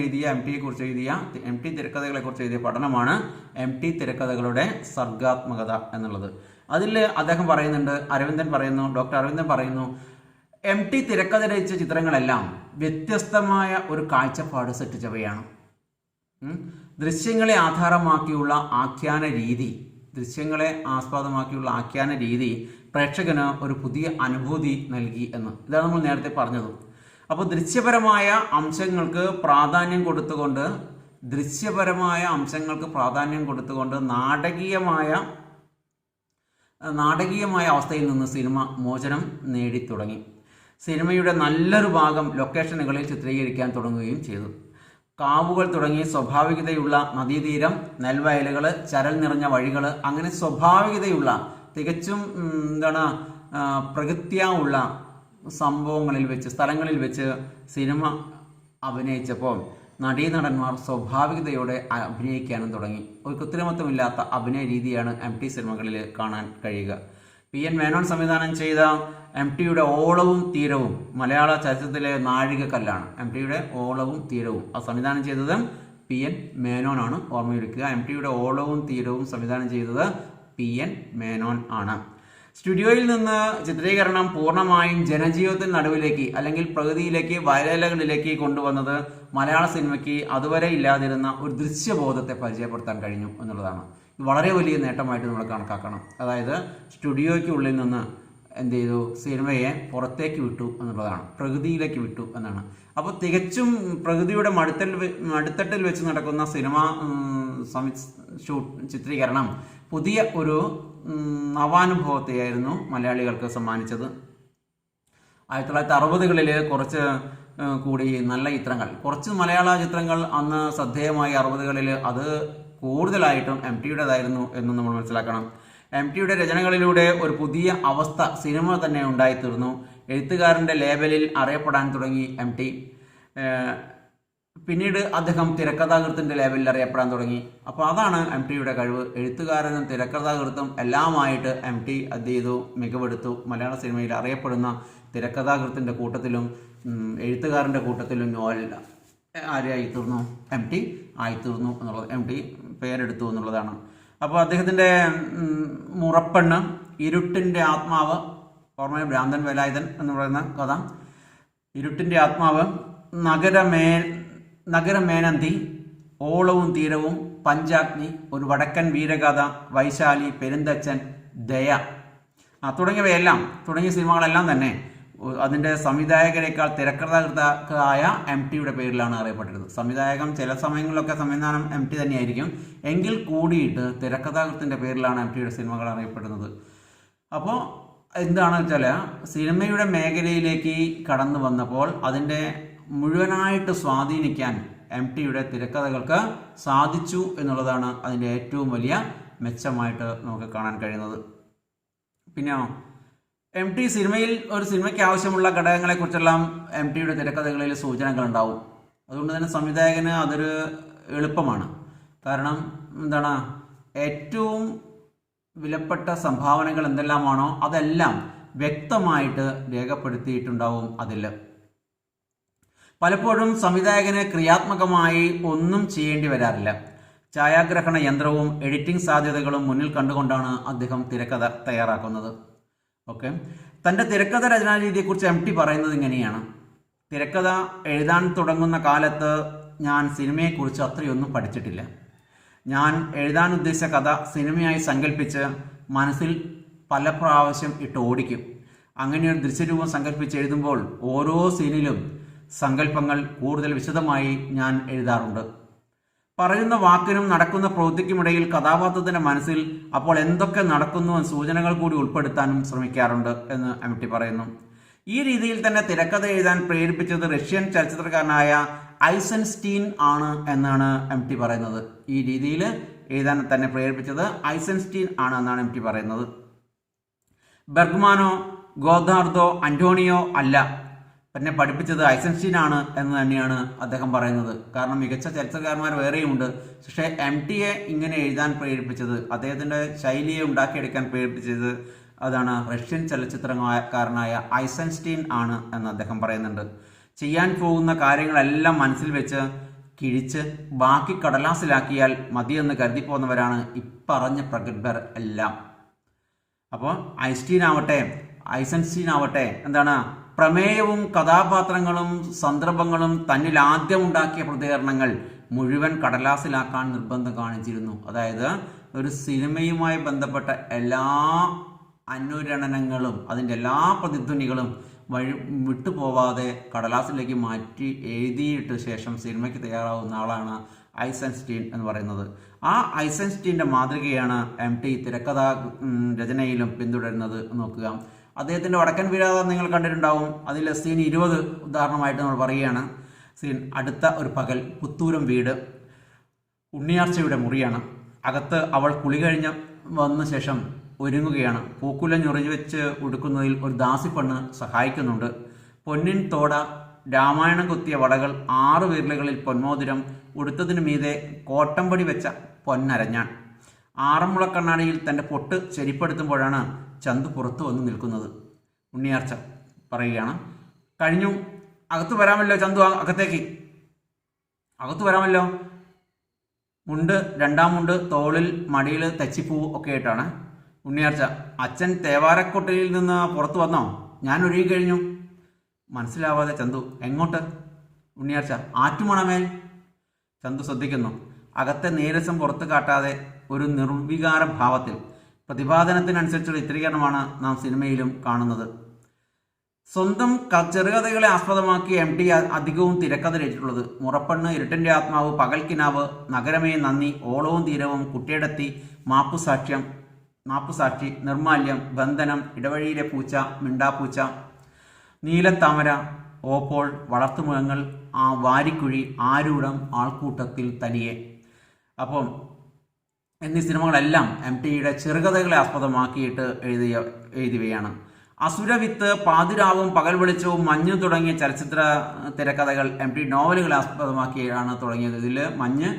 എഴുതിയ MTയെക്കുറിച്ച് എഴുതിയ MT തിരക്കഥകളെക്കുറിച്ച് എഴുതിയ പഠനമാണ് MT തിരക്കഥകളുടെ സർഗാത്മകത എന്നുള്ളത്. അതിൽ അദ്ദേഹം പറയുന്നുണ്ട്, ഡോക്ടർ അരവിന്ദൻ പറയുന്നു, MT തിരക്കഥ രചിച്ച ചിത്രങ്ങളെല്ലാം വ്യത്യസ്തമായ ഒരു കാഴ്ചപ്പാട് സൃഷ്ടിച്ചവയാണ്. ദൃശ്യങ്ങളെ ആധാരമാക്കിയുള്ള ആഖ്യാന രീതി പ്രേക്ഷകന് ഒരു പുതിയ അനുഭൂതി നൽകി എന്ന്. ഇതാണ് നമ്മൾ നേരത്തെ പറഞ്ഞത്. അപ്പോൾ ദൃശ്യപരമായ അംശങ്ങൾക്ക് പ്രാധാന്യം കൊടുത്തുകൊണ്ട് നാടകീയമായ അവസ്ഥയിൽ നിന്ന് സിനിമ മോചനം നേടിത്തുടങ്ങി. സിനിമയുടെ നല്ലൊരു ഭാഗം ലൊക്കേഷനുകളിൽ ചിത്രീകരിക്കാൻ തുടങ്ങുകയും ചെയ്തു. കാവുകൾ തുടങ്ങി സ്വാഭാവികതയുള്ള നദീതീരം, നെൽവയലുകൾ, ചരൽ നിറഞ്ഞ വഴികൾ, അങ്ങനെ സ്വാഭാവികതയുള്ള തികച്ചും പ്രകൃത്യാവുള്ള സ്ഥലങ്ങളിൽ വെച്ച് സിനിമ അഭിനയിച്ചപ്പോൾ നടീനടന്മാർ സ്വാഭാവികതയോടെ അഭിനയിക്കാനും തുടങ്ങി. ഒരു കൃത്രിമത്വമില്ലാത്ത അഭിനയ രീതിയാണ് MT സിനിമകളിൽ കാണാൻ കഴിയുക. PN മേനോൻ സംവിധാനം ചെയ്ത MTയുടെ ഓളവും തീരവും മലയാള ചരിത്രത്തിലെ നാഴികക്കല്ലാണ്. MTയുടെ ഓളവും തീരവും അത് സംവിധാനം ചെയ്തത് PN മേനോനാണ്. ഓർമ്മയിരിക്കുക, MTയുടെ ഓളവും തീരവും സംവിധാനം ചെയ്തത് PN മേനോൻ ആണ്. സ്റ്റുഡിയോയിൽ നിന്ന് ചിത്രീകരണം പൂർണ്ണമായും ജനജീവിതത്തിന് നടുവിലേക്ക് അല്ലെങ്കിൽ പ്രകൃതിയിലേക്ക്, വയലകളിലേക്ക് കൊണ്ടുവന്നത് മലയാള സിനിമയ്ക്ക് അതുവരെ ഇല്ലാതിരുന്ന ഒരു ദൃശ്യബോധത്തെ പരിചയപ്പെടുത്താൻ കഴിഞ്ഞു എന്നുള്ളതാണ്. വളരെ വലിയ നേട്ടമായിട്ട് നമ്മൾ കണക്കാക്കണം. അതായത് സ്റ്റുഡിയോയ്ക്കുള്ളിൽ നിന്ന് എന്ത് ചെയ്തു, സിനിമയെ പുറത്തേക്ക് വിട്ടു എന്നുള്ളതാണ്, പ്രകൃതിയിലേക്ക് വിട്ടു എന്നാണ്. അപ്പോൾ തികച്ചും പ്രകൃതിയുടെ മടിത്തട്ടിൽ വെച്ച് നടക്കുന്ന സിനിമ ചിത്രീകരണം പുതിയ ഒരു നവാനുഭവത്തെയായിരുന്നു മലയാളികൾക്ക് സമ്മാനിച്ചത്. 1960കളിൽ കുറച്ച് കൂടി നല്ല ചിത്രങ്ങൾ, കുറച്ച് മലയാള ചിത്രങ്ങൾ അന്ന് ശ്രദ്ധേയമായി 60കളിൽ അത് കൂടുതലായിട്ടും MTയുടേതായിരുന്നു എന്ന് നമ്മൾ മനസ്സിലാക്കണം. MTയുടെ രചനകളിലൂടെ ഒരു പുതിയ അവസ്ഥ സിനിമ തന്നെ ഉണ്ടായിത്തീർന്നു. എഴുത്തുകാരൻ്റെ ലേബലിൽ അറിയപ്പെടാൻ തുടങ്ങി MT. പിന്നീട് അദ്ദേഹം തിരക്കഥാകൃത്തിൻ്റെ ലേബലിൽ അറിയപ്പെടാൻ തുടങ്ങി. അപ്പോൾ അതാണ് MTയുടെ കഴിവ്. എഴുത്തുകാരനും തിരക്കഥാകൃത്തും എല്ലാമായിട്ട് MT അത് ചെയ്തു, മികവെടുത്തു. മലയാള സിനിമയിൽ അറിയപ്പെടുന്ന തിരക്കഥാകൃത്തിൻ്റെ കൂട്ടത്തിലും എഴുത്തുകാരൻ്റെ കൂട്ടത്തിലും ആരെയായിത്തീർന്നു? MT ആയിത്തീർന്നു എന്നുള്ളത്, MT പേരെടുത്തു എന്നുള്ളതാണ്. അപ്പോൾ അദ്ദേഹത്തിൻ്റെ മുറപ്പെണ്ണ്, ഇരുട്ടിൻ്റെ ആത്മാവ്, ഓർമ്മ ഭ്രാന്തൻ വേലായുധൻ എന്ന് പറയുന്ന കഥ, ഇരുട്ടിൻ്റെ ആത്മാവ്, നഗരമേനന്തി, ഓളവും തീരവും, പഞ്ചാഗ്നി, ഒരു വടക്കൻ വീരഗാഥ, വൈശാലി, പെരുന്തച്ചൻ, ദയ തുടങ്ങിയ സിനിമകളെല്ലാം തന്നെ അതിൻ്റെ സംവിധായകരെക്കാൾ തിരക്കഥാകൃത്തായ MTയുടെ പേരിലാണ് അറിയപ്പെട്ടിരുന്നത്. സംവിധായകൻ ചില സമയങ്ങളിലൊക്കെ സംവിധാനം MT തന്നെയായിരിക്കും, എങ്കിൽ കൂടിയിട്ട് തിരക്കഥാകൃത്തിൻ്റെ പേരിലാണ് MTയുടെ സിനിമകൾ അറിയപ്പെടുന്നത്. അപ്പോൾ എന്താണെന്ന് വെച്ചാൽ സിനിമയുടെ മേഖലയിലേക്ക് കടന്നു വന്നപ്പോൾ അതിൻ്റെ മുഴുവനായിട്ട് സ്വാധീനിക്കാൻ MTയുടെ തിരക്കഥകൾക്ക് സാധിച്ചു എന്നുള്ളതാണ് അതിൻ്റെ ഏറ്റവും വലിയ മെച്ചമായിട്ട് നമുക്ക് കാണാൻ കഴിയുന്നത്. പിന്നെ MT സിനിമയിൽ ഒരു സിനിമയ്ക്ക് ആവശ്യമുള്ള ഘടകങ്ങളെക്കുറിച്ചെല്ലാം MTയുടെ തിരക്കഥകളിൽ സൂചനകളുണ്ടാവും. അതുകൊണ്ട് തന്നെ സംവിധായകന് അതൊരു എളുപ്പമാണ്. കാരണം ഏറ്റവും വിലപ്പെട്ട സംഭാവനകൾ എന്തെല്ലാമാണോ അതെല്ലാം വ്യക്തമായിട്ട് രേഖപ്പെടുത്തിയിട്ടുണ്ടാവും അതിൽ. പലപ്പോഴും സംവിധായകന് ക്രിയാത്മകമായി ഒന്നും ചെയ്യേണ്ടി വരാറില്ല. ഛായാഗ്രഹണ യന്ത്രവും എഡിറ്റിംഗ് സാധ്യതകളും മുന്നിൽ കണ്ടുകൊണ്ടാണ് അദ്ദേഹം തിരക്കഥ തയ്യാറാക്കുന്നത്. ഓക്കെ, തൻ്റെ തിരക്കഥ രചനാ രീതിയെക്കുറിച്ച് MT പറയുന്നത് ഇങ്ങനെയാണ്: തിരക്കഥ എഴുതാൻ തുടങ്ങുന്ന കാലത്ത് ഞാൻ സിനിമയെക്കുറിച്ച് അത്രയൊന്നും പഠിച്ചിട്ടില്ല. ഞാൻ എഴുതാൻ ഉദ്ദേശിച്ച കഥ സിനിമയായി സങ്കല്പിച്ച് മനസ്സിൽ പല പ്രാവശ്യം ഇട്ട് ഓടിക്കും. അങ്ങനെയൊരു ദൃശ്യരൂപം സങ്കല്പിച്ച് എഴുതുമ്പോൾ ഓരോ സീനിലും സങ്കല്പങ്ങൾ കൂടുതൽ വിശദമായി ഞാൻ എഴുതാറുണ്ട്. പറയുന്ന വാക്കിനും നടക്കുന്ന പ്രവൃത്തിക്കുമിടയിൽ കഥാപാത്രത്തിൻ്റെ മനസ്സിൽ അപ്പോൾ എന്തൊക്കെ നടക്കുന്നുവെന്ന് സൂചനകൾ കൂടി ഉൾപ്പെടുത്താനും ശ്രമിക്കാറുണ്ട് എന്ന് MT പറയുന്നു. ഈ രീതിയിൽ തന്നെ തിരക്കഥ എഴുതാൻ പ്രേരിപ്പിച്ചത് റഷ്യൻ ചലച്ചിത്രകാരനായ ഐസൻസ്റ്റീൻ ആണ് എന്നാണ് MT പറയുന്നത്. ഈ രീതിയിൽ എഴുതാൻ തന്നെ പ്രേരിപ്പിച്ചത് ഐസൻസ്റ്റീൻ ആണ് എന്നാണ് MT പറയുന്നത്. ബെർഗ്മാനോ ഗോദാർദോ അന്റോണിയോ അല്ല, തന്നെ പഠിപ്പിച്ചത് ഐസൻസ്റ്റീൻ ആണ് എന്ന് തന്നെയാണ് അദ്ദേഹം പറയുന്നത്. കാരണം മികച്ച ചരിത്രകാരന്മാർ വേറെയുമുണ്ട്, പക്ഷേ MTയെ ഇങ്ങനെ എഴുതാൻ പ്രേരിപ്പിച്ചത്, അദ്ദേഹത്തിൻ്റെ ശൈലിയെ ഉണ്ടാക്കിയെടുക്കാൻ പ്രേരിപ്പിച്ചത് അതാണ് റഷ്യൻ ചലച്ചിത്രകാരനായ ഐസൻസ്റ്റീൻ ആണ് എന്ന് അദ്ദേഹം പറയുന്നുണ്ട്. ചെയ്യാൻ പോകുന്ന കാര്യങ്ങളെല്ലാം മനസ്സിൽ വെച്ച് കിഴിച്ച് ബാക്കി കടലാസിലാക്കിയാൽ മതിയെന്ന് കരുതിപ്പോകുന്നവരാണ് ഇപ്പറഞ്ഞ പ്രഗത്ഭർ എല്ലാം. അപ്പോൾ ഐസൻസ്റ്റീൻ ആവട്ടെ എന്താണ്, പ്രമേയവും കഥാപാത്രങ്ങളും സന്ദർഭങ്ങളും തന്നിൽ ആദ്യം ഉണ്ടാക്കിയ പ്രതികരണങ്ങൾ മുഴുവൻ കടലാസിലാക്കാൻ നിർബന്ധം കാണിച്ചിരുന്നു. അതായത് ഒരു സിനിമയുമായി ബന്ധപ്പെട്ട എല്ലാ അനുരണനങ്ങളും അതിൻ്റെ എല്ലാ പ്രതിധ്വനികളും വിട്ടുപോവാതെ കടലാസിലേക്ക് മാറ്റി എഴുതിയിട്ട് ശേഷം സിനിമയ്ക്ക് തയ്യാറാവുന്ന ആളാണ് ഐസൻസ്റ്റീൻ എന്ന് പറയുന്നത്. ആ ഐസൻസ്റ്റീൻ്റെ മാതൃകയാണ് MT തിരക്കഥാ രചനയിലും പിന്തുടരുന്നത്. നോക്കുക, അദ്ദേഹത്തിൻ്റെ വടക്കൻ വിരാതം നിങ്ങൾ കണ്ടിട്ടുണ്ടാവും. അതിൽ സീൻ 20 ഉദാഹരണമായിട്ട് നമ്മൾ പറയുകയാണ്. സീൻ അടുത്ത ഒരു പകൽ, പുത്തൂരം വീട്, ഉണ്ണിയാർച്ചയുടെ മുറിയാണ്. അകത്ത് അവൾ കുളി കഴിഞ്ഞ് വന്ന ശേഷം ഒരുങ്ങുകയാണ്. പൂക്കുല ഞൊറിഞ്ഞു വെച്ച് ഉടുക്കുന്നതിൽ ഒരു ദാസിപ്പെണ്ണ് സഹായിക്കുന്നുണ്ട്. പൊന്നിൻ തോട, രാമായണം കുത്തിയ വടകൾ, 6 വിരലുകളിൽ പൊന്മോതിരം, ഉടുത്തതിനു മീതെ കോട്ടമ്പടി വെച്ച പൊന്നരഞ്ഞാൻ. 6 മുള കണ്ണാടിയിൽ തൻ്റെ പൊട്ട് ശരിപ്പെടുത്തുമ്പോഴാണ് ചന്തു പുറത്തു വന്ന് നിൽക്കുന്നത്. ഉണ്ണിയാർച്ച പറയുകയാണ്, കഴിഞ്ഞു, അകത്ത് വരാമല്ലോ ചന്തു, അകത്ത് വരാമല്ലോ. മുണ്ട്, 2ാം മുണ്ട് തോളിൽ, മടിയിൽ തെച്ചിപ്പൂ ഒക്കെ ആയിട്ടാണ്. ഉണ്ണിയാർച്ച, അച്ഛൻ തേവാരക്കൊട്ടയിൽ നിന്ന് പുറത്തു വന്നോ? ഞാൻ ഒഴുകി കഴിഞ്ഞു. മനസ്സിലാവാതെ ചന്തു, എങ്ങോട്ട്? ഉണ്ണിയാർച്ച, ആറ്റുമണമേൽ. ചന്തു ശ്രദ്ധിക്കുന്നു. അകത്തെ നീരസം പുറത്തു കാട്ടാതെ ഒരു നിർവികാര ഭാവത്തിൽ. പ്രതിപാദനത്തിനനുസരിച്ചുള്ള ചിത്രീകരണമാണ് നാം സിനിമയിലും കാണുന്നത്. സ്വന്തം ചെറുകഥകളെ ആസ്പദമാക്കി MT അധികവും തിരക്കഥ രചിച്ചിട്ടുള്ളത്. മുറപ്പെണ്ണ്, ഇരുട്ടിൻ്റെ ആത്മാവ്, പകൽക്കിനാവ്, നഗരമേ നന്ദി, ഓളവും തീരവും, കുട്ടിയടത്തി, മാപ്പുസാക്ഷി, നിർമാല്യം, ബന്ധനം, ഇടവഴിയിലെ പൂച്ച, മിണ്ടാപ്പൂച്ച, നീലത്താമര, ഓപ്പോൾ, വളർത്തുമൃഗങ്ങൾ, വാരിക്കുഴി, ആരൂഢം, ആൾക്കൂട്ടത്തിൽ തനിയെ. അപ്പം എന്നീ സിനിമകളെല്ലാം MTയുടെ ചെറുകഥകളെ ആസ്പദമാക്കിയിട്ട് എഴുതിയവയാണ്. അസുരവിത്ത്, പാതിരാവും, പകൽ വെളിച്ചവും, മഞ്ഞ് തുടങ്ങിയ ചലച്ചിത്ര തിരക്കഥകൾ MT നോവലുകളെ ആസ്പദമാക്കിയാണ് തുടങ്ങിയത്. ഇതിൽ മഞ്ഞ്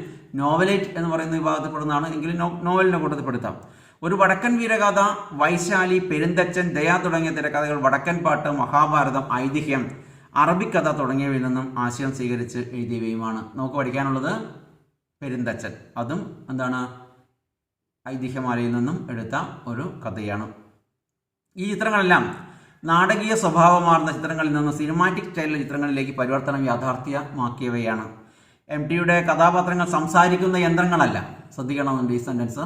നോവലേറ്റ് എന്ന് പറയുന്ന വിഭാഗത്തിൽപ്പെടുന്നതാണ്, എങ്കിലും നോവലിനെ കൂട്ടത്തിൽപ്പെടുത്താം. ഒരു വടക്കൻ വീരകഥ, വൈശാലി, പെരുന്തച്ചൻ, ദയ തുടങ്ങിയ തിരക്കഥകൾ, വടക്കൻ പാട്ട്, മഹാഭാരതം, ഐതിഹ്യം, അറബിക്കഥ തുടങ്ങിയവയിൽ നിന്നും ആശയം സ്വീകരിച്ച് എഴുതിയവയുമാണ്. നമുക്ക് പഠിക്കാനുള്ളത് പെരുന്തച്ചൻ, അതും എന്താണ്, ഐതിഹ്യമാലയിൽ നിന്നും എടുത്ത ഒരു കഥയാണ്. ഈ ചിത്രങ്ങളെല്ലാം നാടകീയ സ്വഭാവമാർന്ന ചിത്രങ്ങളിൽ നിന്ന് സിനിമാറ്റിക് സ്റ്റൈലിലെ ചിത്രങ്ങളിലേക്ക് പരിവർത്തനം യാഥാർത്ഥ്യമാക്കിയവയാണ്. MTയുടെ കഥാപാത്രങ്ങൾ സംസാരിക്കുന്ന യന്ത്രങ്ങളല്ല. ശ്രദ്ധിക്കണമെന്നുണ്ട് ഈ സെന്റൻസ്.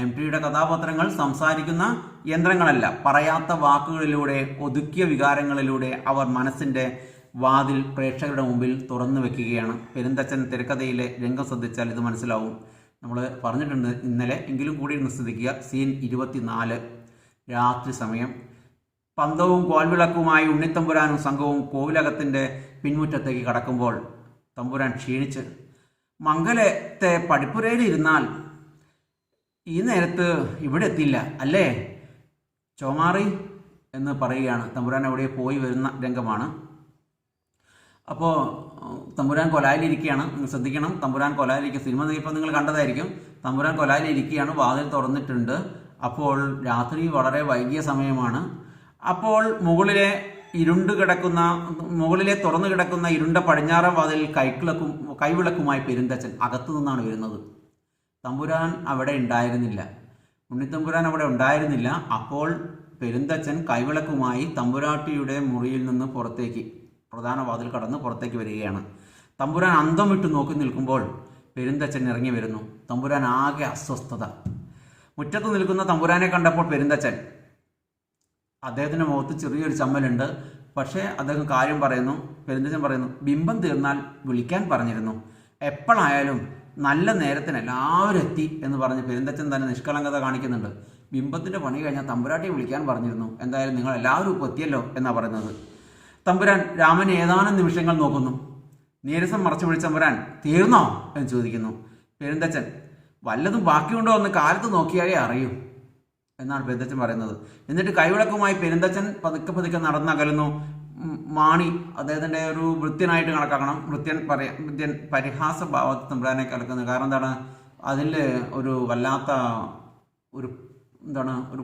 MTയുടെ കഥാപാത്രങ്ങൾ സംസാരിക്കുന്ന യന്ത്രങ്ങളല്ല. പറയാത്ത വാക്കുകളിലൂടെ, ഒതുക്കിയ വികാരങ്ങളിലൂടെ അവർ മനസ്സിൻ്റെ വാതിൽ പ്രേക്ഷകരുടെ മുമ്പിൽ തുറന്നു വെക്കുകയാണ്. പെരുന്തച്ചൻ തിരക്കഥയിലെ രംഗം ശ്രദ്ധിച്ചാൽ ഇത് മനസ്സിലാവും. നമ്മൾ പറഞ്ഞിട്ടുണ്ട് ഇന്നലെ, എങ്കിലും കൂടി ശ്രദ്ധിക്കുക. സീൻ 24, രാത്രി സമയം. പന്തവും കോൽവിളക്കുമായി ഉണ്ണിത്തമ്പുരാനും സംഘവും കോവിലകത്തിൻ്റെ പിൻമുറ്റത്തേക്ക് കടക്കുമ്പോൾ തമ്പുരാൻ ക്ഷീണിച്ച്, മംഗലത്തെ പടിപ്പുരയിലിരുന്നാൽ ഈ നേരത്ത് ഇവിടെ എത്തില്ല അല്ലേ ചോമാറി എന്ന് പറയുകയാണ്. തമ്പുരാൻ അവിടെ പോയി വരുന്ന രംഗമാണ്. അപ്പോൾ തമ്പുരാൻ കൊലായിലിരിക്കുകയാണ്. നിങ്ങൾ ശ്രദ്ധിക്കണം, തമ്പുരാൻ കൊലായിലിരിക്കുക. സിനിമ ഇപ്പോൾ നിങ്ങൾ കണ്ടതായിരിക്കും. തമ്പുരാൻ കൊലായിലിരിക്കുകയാണ്, വാതിൽ തുറന്നിട്ടുണ്ട്. അപ്പോൾ രാത്രി വളരെ വൈകിയ സമയമാണ്. അപ്പോൾ മുകളിലെ തുറന്നു കിടക്കുന്ന ഇരുണ്ട പടിഞ്ഞാറൻ വാതിൽ കൈവിളക്കുമായി പെരുന്തച്ചൻ അകത്തു നിന്നാണ് വരുന്നത്. തമ്പുരാൻ അവിടെ ഉണ്ടായിരുന്നില്ല, ഉണ്ണിത്തമ്പുരാൻ അവിടെ ഉണ്ടായിരുന്നില്ല. അപ്പോൾ പെരുന്തച്ചൻ കൈവിളക്കുമായി തമ്പുരാട്ടിയുടെ മുറിയിൽ നിന്ന് പുറത്തേക്ക്, പ്രധാന വാതിൽ കടന്ന് പുറത്തേക്ക് വരികയാണ്. തമ്പുരാൻ അന്തം വിട്ട് നോക്കി നിൽക്കുമ്പോൾ പെരുന്തച്ചൻ ഇറങ്ങി വരുന്നു. തമ്പുരാൻ ആകെ അസ്വസ്ഥത. മുറ്റത്ത് നിൽക്കുന്ന തമ്പുരാനെ കണ്ടപ്പോൾ അദ്ദേഹത്തിൻ്റെ മുഖത്ത് ചെറിയൊരു ചമ്മലുണ്ട്. പക്ഷേ അദ്ദേഹം കാര്യം പറയുന്നു. പെരുന്തച്ചൻ പറയുന്നു, ബിംബം തീർന്നാൽ വിളിക്കാൻ പറഞ്ഞിരുന്നു, എപ്പോഴായാലും നല്ല നേരത്തിന് എല്ലാവരും എത്തി എന്ന് പറഞ്ഞ് പെരുന്തച്ചൻ തന്നെ നിഷ്കളങ്കത കാണിക്കുന്നുണ്ട്. ബിംബത്തിൻ്റെ പണി കഴിഞ്ഞാൽ തമ്പുരാട്ടിയെ വിളിക്കാൻ പറഞ്ഞിരുന്നു, എന്തായാലും നിങ്ങൾ എല്ലാവരും ഇപ്പോൾ എത്തിയല്ലോ എന്നാണ് പറയുന്നത്. തമ്പുരാൻ രാമനെ ഏതാനും നിമിഷങ്ങൾ നോക്കുന്നു. നീരസം മറച്ചു പിടിച്ച തമ്പുരാൻ തീർന്നോ എന്ന് ചോദിക്കുന്നു. പെരുന്തച്ചൻ വല്ലതും ബാക്കിയുണ്ടോ എന്ന് കാലത്ത് നോക്കിയാലേ അറിയൂ എന്നാണ് പെരുന്തച്ചൻ പറയുന്നത്. എന്നിട്ട് കൈവിളക്കുമായി പെരുന്തച്ചൻ പതുക്കെ പതുക്കെ നടന്നകലുന്നു. മാണി അദ്ദേഹത്തിൻ്റെ ഒരു വൃത്യനായിട്ട് കണക്കാക്കണം. വൃത്യൻ പരിഹാസഭാവത്തിൽ തമ്പുരാനെ കലക്കുന്നത്. കാരണം എന്താണ്, അതിൽ ഒരു വല്ലാത്ത ഒരു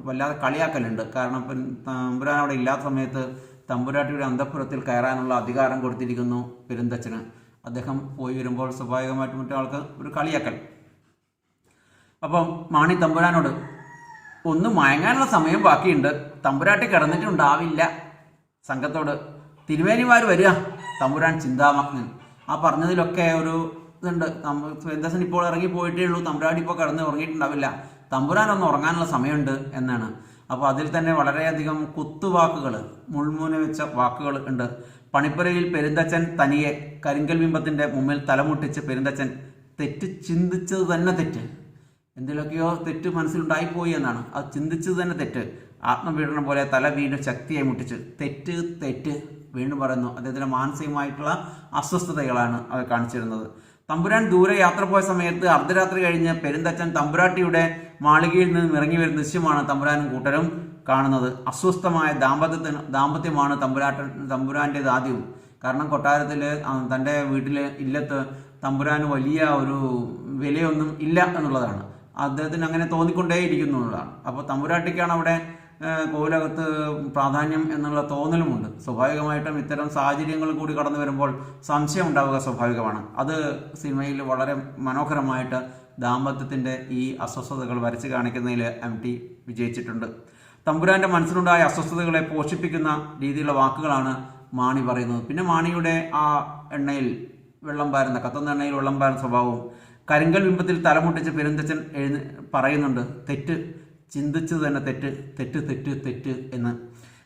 വല്ലാതെ കളിയാക്കലുണ്ട്. കാരണം തമ്പുരാൻ അവിടെ ഇല്ലാത്ത സമയത്ത് തമ്പുരാട്ടിയുടെ അന്തഃപുരത്തിൽ കയറാനുള്ള അധികാരം കൊടുത്തിരിക്കുന്നു പെരുന്തച്ചന്. അദ്ദേഹം പോയി വരുമ്പോൾ സ്വാഭാവികമായിട്ടും മറ്റേ ആൾക്ക് ഒരു കളിയാക്കൽ. അപ്പം മാണി തമ്പുരാനോട് ഒന്ന് മയങ്ങാനുള്ള സമയം ബാക്കിയുണ്ട്, തമ്പുരാട്ടി കിടന്നിട്ടുണ്ടാവില്ല. സംഘത്തോട് തിരുമേനിമാർ വരിക. തമ്പുരാൻ ചിന്താമഗ്നൻ. ആ പറഞ്ഞതിലൊക്കെ ഒരു ഇതുണ്ട്. പെരുന്തച്ചൻ ഇപ്പോൾ ഇറങ്ങി പോയിട്ടേ ഉള്ളൂ, തമ്പുരാട്ടി ഇപ്പോൾ കിടന്ന് ഉറങ്ങിയിട്ടുണ്ടാവില്ല, തമ്പുരാനൊന്ന് ഉറങ്ങാനുള്ള സമയമുണ്ട് എന്നാണ്. അപ്പോൾ അതിൽ തന്നെ വളരെയധികം കുത്തുവാക്കുകൾ, മുൾമുന വെച്ച വാക്കുകൾ ഉണ്ട്. പണിപ്പുരയിൽ പെരുന്തച്ചൻ തനിയെ കരിങ്കൽ ബിംബത്തിൻ്റെ മുമ്പിൽ തലമുട്ടിച്ച് പെരുന്തച്ചൻ തെറ്റ് ചിന്തിച്ചത് തന്നെ തെറ്റ്, എന്തിലൊക്കെയോ തെറ്റ് മനസ്സിലുണ്ടായിപ്പോയി എന്നാണ്. അത് ചിന്തിച്ചത് തന്നെ തെറ്റ്. ആത്മപീഡനം പോലെ തല വീണ്ടും ശക്തിയായി മുട്ടിച്ച് തെറ്റ് തെറ്റ് വീണ്ടും പറയുന്നു. അദ്ദേഹത്തിൻ്റെ മാനസികമായിട്ടുള്ള അസ്വസ്ഥതകളാണ് അത് കാണിച്ചിരുന്നത്. തമ്പുരാൻ ദൂരെ യാത്ര പോയ സമയത്ത് അർദ്ധരാത്രി കഴിഞ്ഞ് പെരുന്തച്ചൻ തമ്പുരാട്ടിയുടെ മാളികയിൽ നിന്നും ഇറങ്ങി വരുന്ന ദൃശ്യമാണ് തമ്പുരാനും കൂട്ടരും കാണുന്നത്. അസ്വസ്ഥമായ ദാമ്പത്യമാണ് തമ്പുരാൻ്റേത് ആദ്യവും. കാരണം കൊട്ടാരത്തിൽ തൻ്റെ വീട്ടിൽ ഇല്ലത്ത് തമ്പുരാന് വലിയ ഒരു വിലയൊന്നും ഇല്ല എന്നുള്ളതാണ്. അദ്ദേഹത്തിന് അങ്ങനെ തോന്നിക്കൊണ്ടേയിരിക്കുന്നു എന്നുള്ളതാണ്. അപ്പോൾ തമ്പുരാട്ടിക്കാണ് അവിടെ കോവിലകത്ത് പ്രാധാന്യം എന്നുള്ള തോന്നലുമുണ്ട്. സ്വാഭാവികമായിട്ടും ഇത്തരം സാഹചര്യങ്ങൾ കൂടി കടന്നു വരുമ്പോൾ സംശയം ഉണ്ടാവുക സ്വാഭാവികമാണ്. അത് സിനിമയിൽ വളരെ മനോഹരമായിട്ട് ദാമ്പത്യത്തിൻ്റെ ഈ അസ്വസ്ഥതകൾ വരച്ച് കാണിക്കുന്നതിൽ MT വിജയിച്ചിട്ടുണ്ട്. തമ്പുരാൻ്റെ മനസ്സിലുണ്ടായ അസ്വസ്ഥതകളെ പോഷിപ്പിക്കുന്ന രീതിയിലുള്ള വാക്കുകളാണ് മാണി പറയുന്നത്. പിന്നെ മാണിയുടെ ആ എണ്ണയിൽ വെള്ളം പാരുന്ന, കത്തുന്ന എണ്ണയിൽ വെള്ളം പാരുന്ന സ്വഭാവവും, കരിങ്കൽ ബിംബത്തിൽ തലമുട്ടിച്ച് പെരുന്തച്ചൻ പറയുന്നുണ്ട് തെറ്റ്, ചിന്തിച്ചത് തന്നെ തെറ്റ് തെറ്റ് തെറ്റ് തെറ്റ് എന്ന്.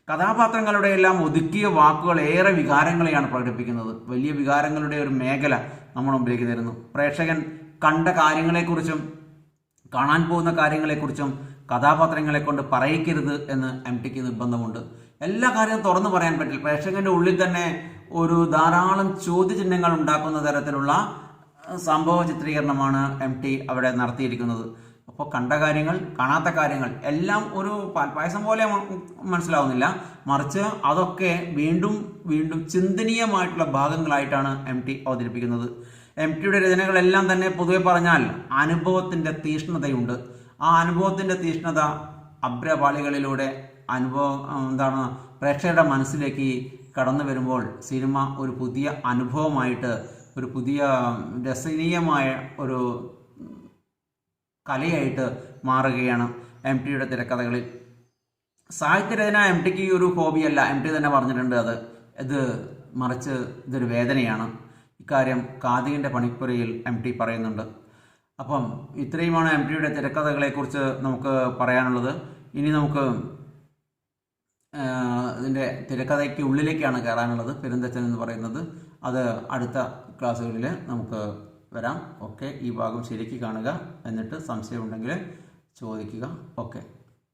കഥാപാത്രങ്ങളുടെ എല്ലാം ഒതുക്കിയ വാക്കുകൾ ഏറെ വികാരങ്ങളെയാണ് പ്രകടിപ്പിക്കുന്നത്. വലിയ വികാരങ്ങളുടെ ഒരു മേഖല നമ്മൾ മുമ്പിലേക്ക് തരുന്നു. പ്രേക്ഷകൻ കണ്ട കാര്യങ്ങളെക്കുറിച്ചും കാണാൻ പോകുന്ന കാര്യങ്ങളെക്കുറിച്ചും കഥാപാത്രങ്ങളെ കൊണ്ട് പറയിക്കരുത് എന്ന് MTക്ക് നിർബന്ധമുണ്ട്. എല്ലാ കാര്യവും തുറന്നു പറയാൻ പറ്റില്ല. പ്രേക്ഷകന്റെ ഉള്ളിൽ തന്നെ ഒരു ധാരാളം ചോദ്യചിഹ്നങ്ങൾ ഉണ്ടാക്കുന്ന തരത്തിലുള്ള സംഭവ ചിത്രീകരണമാണ് MT അവിടെ നടത്തിയിരിക്കുന്നത്. അപ്പോൾ കണ്ട കാര്യങ്ങൾ, കാണാത്ത കാര്യങ്ങൾ എല്ലാം ഒരു പാൽപ്പായസം പോലെ മനസ്സിലാവുന്നില്ല, മറിച്ച് അതൊക്കെ വീണ്ടും വീണ്ടും ചിന്തനീയമായിട്ടുള്ള ഭാഗങ്ങളായിട്ടാണ് MT അവതരിപ്പിക്കുന്നത്. MTയുടെ രചനകളെല്ലാം തന്നെ പൊതുവെ പറഞ്ഞാൽ അനുഭവത്തിൻ്റെ തീഷ്ണതയുണ്ട്. ആ അനുഭവത്തിൻ്റെ തീഷ്ണത അഭ്രപാളികളിലൂടെ പ്രേക്ഷകരുടെ മനസ്സിലേക്ക് കടന്നു വരുമ്പോൾ സിനിമ ഒരു പുതിയ അനുഭവമായിട്ട്, ഒരു പുതിയ രസനീയമായ ഒരു കലയായിട്ട് മാറുകയാണ് MTയുടെ തിരക്കഥകളിൽ. സാഹിത്യരചന MTക്ക് ഒരു ഹോബിയല്ല. MT തന്നെ പറഞ്ഞിട്ടുണ്ട് ഇത് മറിച്ച് ഇതൊരു വേദനയാണ്. ഇക്കാര്യം കാതികിൻ്റെ പണിപ്പുരയിൽ MT പറയുന്നുണ്ട്. അപ്പം ഇത്രയുമാണ് MTയുടെ തിരക്കഥകളെക്കുറിച്ച് നമുക്ക് പറയാനുള്ളത്. ഇനി നമുക്ക് ഇതിൻ്റെ തിരക്കഥയ്ക്ക് ഉള്ളിലേക്കാണ് കയറാനുള്ളത്. പെരുന്തച്ചൻ എന്ന് പറയുന്നത് അത് അടുത്ത ക്ലാസ്സുകളിൽ നമുക്ക് വരാം. ഓക്കെ, ഈ ഭാഗം ശരിക്ക് കാണുക, എന്നിട്ട് സംശയമുണ്ടെങ്കിൽ ചോദിക്കുക. ഓക്കെ.